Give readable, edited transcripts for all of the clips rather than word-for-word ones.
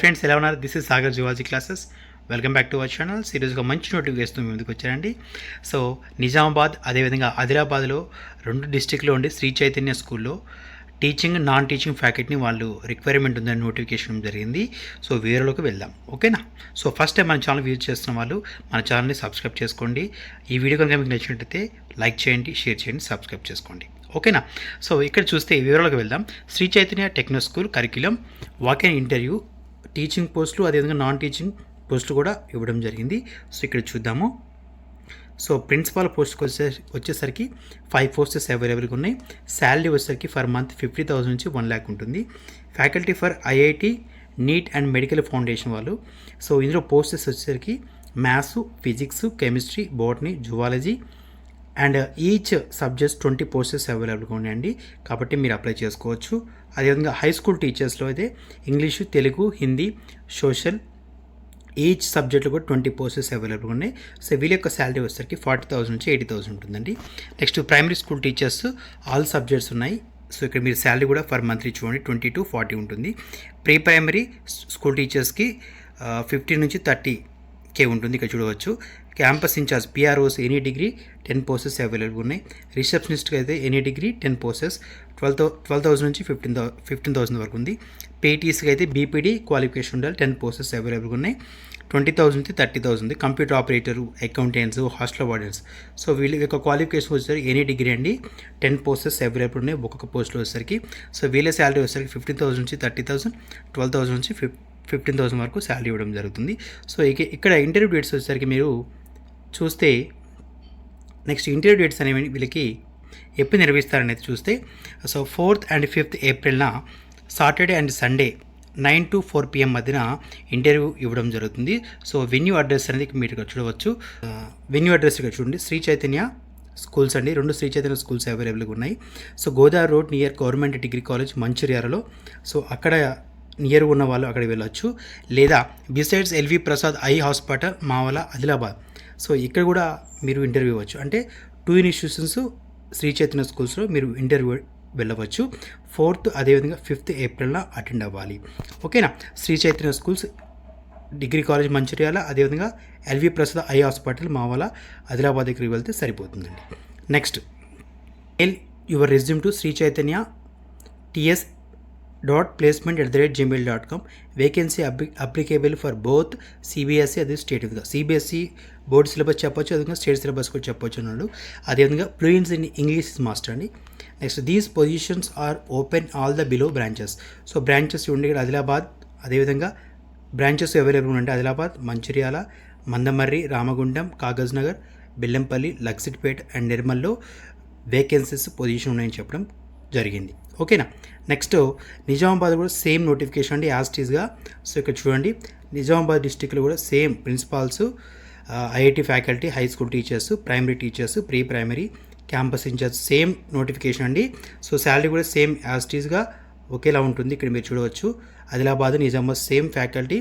Friends, ఎలా ఉన్నారు? This is Sagar zoology classes. Welcome back to our channel. సీరియస్గా మంచి నోటిఫికేషన్ ముందుకు వచ్చారండి. సో నిజామాబాద్ అదేవిధంగా ఆదిలాబాద్లో 2 డిస్టిక్లో ఉండి శ్రీ చైతన్య స్కూల్లో టీచింగ్ నాన్ టీచింగ్ ఫ్యాకల్టీని వాళ్ళు రిక్వైర్మెంట్ ఉందని నోటిఫికేషన్ జరిగింది. సో వేరేలోకి వెళ్దాం, ఓకేనా? సో ఫస్ట్ టైం మన ఛానల్ విజిట్ చేస్తున్న వాళ్ళు మన ఛానల్ని సబ్స్క్రైబ్ చేసుకోండి. ఈ వీడియో కనుక మీకు నచ్చినట్లయితే లైక్ చేయండి, షేర్ చేయండి, సబ్స్క్రైబ్ చేసుకోండి, ఓకేనా? సో ఇక్కడ చూస్తే వివరాలకు వెళ్దాం. Shri Chaitanya techno school curriculum walk-in interview teaching పోస్టులు అదేవిధంగా నాన్ టీచింగ్ పోస్టులు కూడా ఇవ్వడం జరిగింది. సో ఇక్కడ చూద్దాము. సో ప్రిన్సిపాల్ పోస్ట్కి వచ్చేసరికి 5 పోస్టెస్ అవైలబుల్గా ఉన్నాయి. శాలరీ వచ్చేసరికి ఫర్ మంత్ 50,000 నుంచి 1 lakh ఉంటుంది. Faculty for IIT, neat and medical foundation వాళ్ళు. సో ఇందులో పోస్టెస్ వచ్చేసరికి maths, physics, chemistry, botany, zoology and each subjects 20 posts అవైలబుల్గా ఉన్నాయండి. కాబట్టి మీరు అప్లై చేసుకోవచ్చు. అదేవిధంగా హై స్కూల్ టీచర్స్లో అయితే English, Telugu, Hindi, social each సబ్జెక్ట్లో కూడా 20 పోస్టెస్ అవైలబుల్గా ఉన్నాయి. సో వీళ్ళ యొక్క శాలరీ వచ్చేసరికి 40,000 నుంచి 80,000 ఉంటుందండి. Next primary school teachers all subjects ఉన్నాయి. సో ఇక్కడ మీరు శాలరీ కూడా ఫర్ మంత్లీ చూడండి 20 to 40 ఉంటుంది. ప్రీ ప్రైమరీ స్కూల్ టీచర్స్కి 15 నుంచి 30K ఉంటుంది. ఇక్కడ చూడవచ్చు. Campus incharge PROs any degree 10 posts available ఉన్నాయి. రిసెప్షనిస్ట్కి అయితే ఎనీ డిగ్రీ 10 పోస్టెస్ 12,000 నుంచి 15,000 వరకు ఉంది. పేటీస్కి అయితే బీపీడీ క్వాలిఫికేషన్ ఉండాలి, 10 పోస్టెస్ అవైలబుల్గా ఉన్నాయి. 20,000 నుంచి 30,000 ఉంది. Computer operator, accountants, hostel wardens. So వీళ్ళ యొక్క క్వాలిఫికేషన్ వచ్చేసరికి ఎనీ డిగ్రీ అండి. 10 పోస్టెస్ అవైలబుల్ ఉన్నాయి ఒక్కొక్క పోస్ట్లో వచ్చేసరికి. సో వీళ్ళ శాలరీ వచ్చేసరికి 15,000 నుంచి 30,000, 12,000 నుంచి 15,000 వరకు శాలరీ ఇవ్వడం జరుగుతుంది. సో ఇక్కడ ఇంటర్వ్యూ డేట్స్ వచ్చేసరికి మీరు చూస్తే నెక్స్ట్ ఇంటర్వ్యూ డేట్స్ అనేవి వీళ్ళకి ఎప్పుడు నిర్వహిస్తారనేది చూస్తే సో 4th and 5th ఏప్రిల్న Saturday and Sunday 9 to 4 PM మధ్యన ఇంటర్వ్యూ ఇవ్వడం జరుగుతుంది. సో వెన్యూ అడ్రస్ అనేది మీరు ఇక్కడ చూడవచ్చు. వెన్యూ అడ్రస్ ఇక్కడ చూడండి. శ్రీ చైతన్య స్కూల్స్ అండి. 2 శ్రీ చైతన్య స్కూల్స్ అవైలబుల్గా ఉన్నాయి. So Godavari road near government degree college మంచిర్యాలలో. సో అక్కడ నియర్ ఉన్న వాళ్ళు అక్కడికి వెళ్ళొచ్చు. లేదా besides LV Prasad eye hospital Mavala Adilabad. So ఇక్కడ కూడా మీరు ఇంటర్వ్యూ ఇవ్వచ్చు. అంటే 2 ఇన్స్టిట్యూషన్స్ శ్రీ చైతన్య స్కూల్స్లో మీరు ఇంటర్వ్యూ వెళ్ళవచ్చు. 4th అదేవిధంగా 5th ఏప్రిల్న అటెండ్ అవ్వాలి, ఓకేనా? Sri Chaitanya schools degree college Mancherial, అదేవిధంగా LV Prasad eye hospital Mavala Adilabad దగ్గరికి వెళ్తే సరిపోతుందండి. Next mail your resume to Sri Chaitanya ts.placement@gmail.com. Vacancy applicable for both CBSE అదే స్టేట్. విధంగా సిబిఎస్ఈ బోర్డ్ సిలబస్ చెప్పొచ్చు, అదేవిధంగా స్టేట్ సిలబస్ కూడా చెప్పొచ్చు అన్నాడు. అదేవిధంగా fluency in English is master అండి. Next these positions are open all the below branches. So branches ఉండే ఇక్కడ ఆదిలాబాద్, అదేవిధంగా బ్రాంచెస్ అవైలబుల్ ఉంటే ఆదిలాబాద్, మంచిర్యాల, మందమర్రి, రామగుండం, కాగజ్ నగర్, బెల్లంపల్లి, లక్సిట్పేట్ అండ్ నిర్మల్లో వేకెన్సీస్ పొజిషన్ ఉన్నాయని చెప్పడం జరిగింది, ఓకేనా? నెక్స్ట్ నిజామాబాద్ కూడా సేమ్ నోటిఫికేషన్ అండి యాజ్ టీజ్గా. సో ఇక్కడ చూడండి, నిజామాబాద్ డిస్టిక్లో కూడా same principals, IIT faculty, high school teachers, primary teachers, pre primary, campus incharge same notification అండి. సో శాలరీ కూడా సేమ్ యాజ్ టీజ్గా ఒకేలా ఉంటుంది. ఇక్కడ మీరు చూడవచ్చు. Adilabad, Nizamabad same faculty,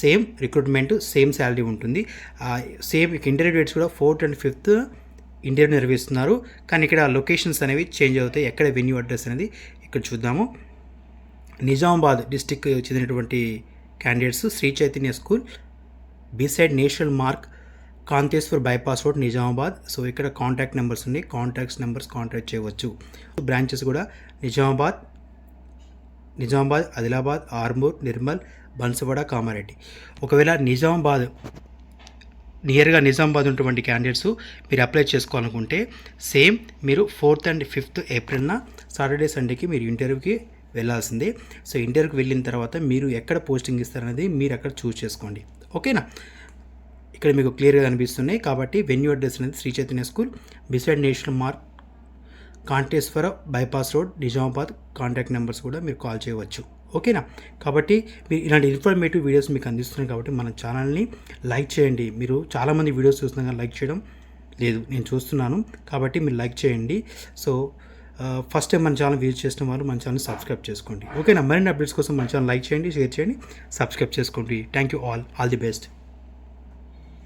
same recruitment, same salary ఉంటుంది. సేమ్ ఇంటర్వ్యూ డేట్స్ కూడా 4th and 5th ఇంటర్వ్యూ నిర్వహిస్తున్నారు. కానీ ఇక్కడ లొకేషన్స్ అనేవి చేంజ్ అవుతాయి. ఎక్కడ వెన్యూ అడ్రస్ అనేది ఇక్కడ చూద్దాము. నిజామాబాద్ డిస్టిక్ చెందినటువంటి candidates Sri Chaitanya school beside national mark Kanteshwar bypass road Nizamabad. So ఇక్కడ కాంటాక్ట్ నెంబర్స్ ఉన్నాయి. కాంటాక్ట్ చేయవచ్చు. బ్రాంచెస్ కూడా నిజామాబాద్, ఆదిలాబాద్, ఆర్మూర్, నిర్మల్, బన్సవాడ, కామారెడ్డి. ఒకవేళ నియర్గా నిజామాబాద్ ఉన్నటువంటి క్యాండిడేట్స్ మీరు అప్లై చేసుకోవాలనుకుంటే సేమ్ మీరు 4th and 5th ఏప్రిల్న సాటర్డే సండేకి మీరు ఇంటర్వ్యూకి వెళ్ళాల్సిందే. సో ఇంటర్వ్యూకి వెళ్ళిన తర్వాత మీరు ఎక్కడ పోస్టింగ్ ఇస్తారనేది మీరు అక్కడ చూస్ చేసుకోండి, ఓకేనా? ఇక్కడ మీకు క్లియర్గా కనిపిస్తున్నాయి. కాబట్టి వెన్యూ అడ్రస్ అనేది Sri Chaitanya school beside national mark Kanteshwar bypass road Nizamabad. Contact numbers కూడా మీరు కాల్ చేయవచ్చు, ఓకేనా? కాబట్టి మీరు ఇలాంటి ఇన్ఫర్మేటివ్ వీడియోస్ మీకు అందిస్తున్నాను. కాబట్టి మన ఛానల్ని లైక్ చేయండి. మీరు చాలామంది వీడియోస్ చూస్తున్నారు కానీ లైక్ చేయడం లేదు, నేను చూస్తున్నాను. కాబట్టి మీరు లైక్ చేయండి. సో ఫస్ట్ టైం మన ఛానల్ విజిట్ చేసిన వాళ్ళు మన ఛానల్ సబ్స్క్రైబ్ చేసుకోండి, ఓకేనా? మరిన్ని అప్డేట్స్ కోసం మన ఛానల్ లైక్ చేయండి, షేర్ చేయండి, సబ్స్క్రైబ్ చేసుకోండి. Thank you all the best.